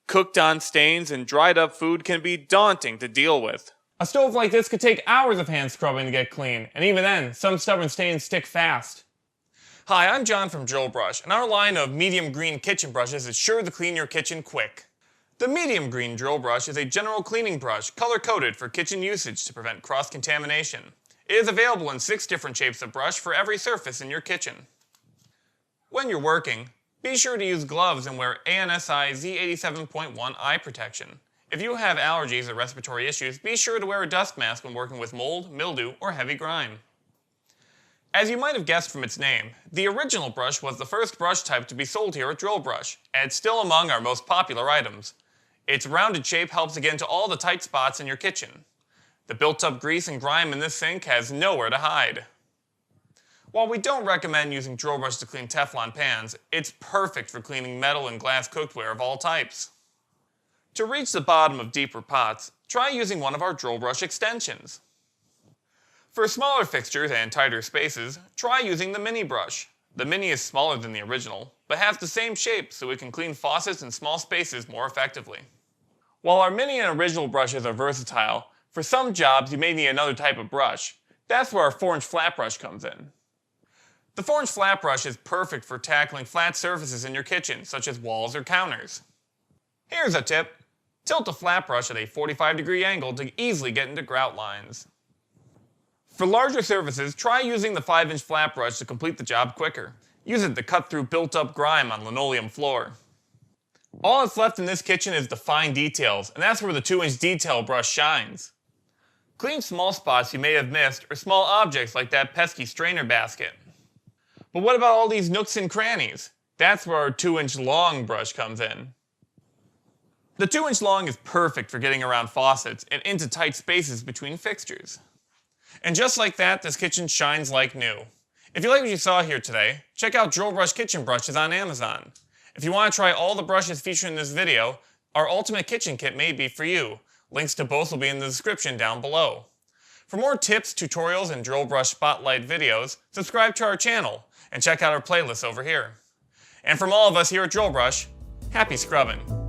Cooked on stains and dried up food can be daunting to deal with. A stove like this could take hours of hand scrubbing to get clean, and even then, some stubborn stains stick fast. Hi, I'm John from Drillbrush, and our line of medium green kitchen brushes is sure to clean your kitchen quick. The medium green drill brush is a general cleaning brush color-coded for kitchen usage to prevent cross-contamination. It is available in 6 different shapes of brush for every surface in your kitchen. When you're working, be sure to use gloves and wear ANSI Z87.1 eye protection. If you have allergies or respiratory issues, be sure to wear a dust mask when working with mold, mildew, or heavy grime. As you might have guessed from its name, the original brush was the first brush type to be sold here at Drillbrush, and it's still among our most popular items. Its rounded shape helps to get into all the tight spots in your kitchen. The built-up grease and grime in this sink has nowhere to hide. While we don't recommend using Drillbrush to clean Teflon pans, it's perfect for cleaning metal and glass cookware of all types. To reach the bottom of deeper pots, try using one of our Drillbrush extensions. For smaller fixtures and tighter spaces, try using the mini brush. The mini is smaller than the original, but has the same shape so it can clean faucets in small spaces more effectively. While our mini and original brushes are versatile, for some jobs you may need another type of brush. That's where our 4-inch flat brush comes in. The 4-inch flat brush is perfect for tackling flat surfaces in your kitchen, such as walls or counters. Here's a tip. Tilt a flat brush at a 45-degree angle to easily get into grout lines. For larger surfaces, try using the 5-inch flat brush to complete the job quicker. Use it to cut through built-up grime on linoleum floor. All that's left in this kitchen is the fine details, and that's where the 2-inch detail brush shines. Clean small spots you may have missed, or small objects like that pesky strainer basket. But what about all these nooks and crannies? That's where our 2-inch long brush comes in. The 2-inch long is perfect for getting around faucets and into tight spaces between fixtures. And just like that, this kitchen shines like new. If you like what you saw here today, check out Drillbrush kitchen brushes on Amazon. If you want to try all the brushes featured in this video, our Ultimate Kitchen Kit may be for you. Links to both will be in the description down below. For more tips, tutorials, and Drillbrush Spotlight videos, subscribe to our channel and check out our playlists over here. And from all of us here at Drillbrush, happy scrubbing!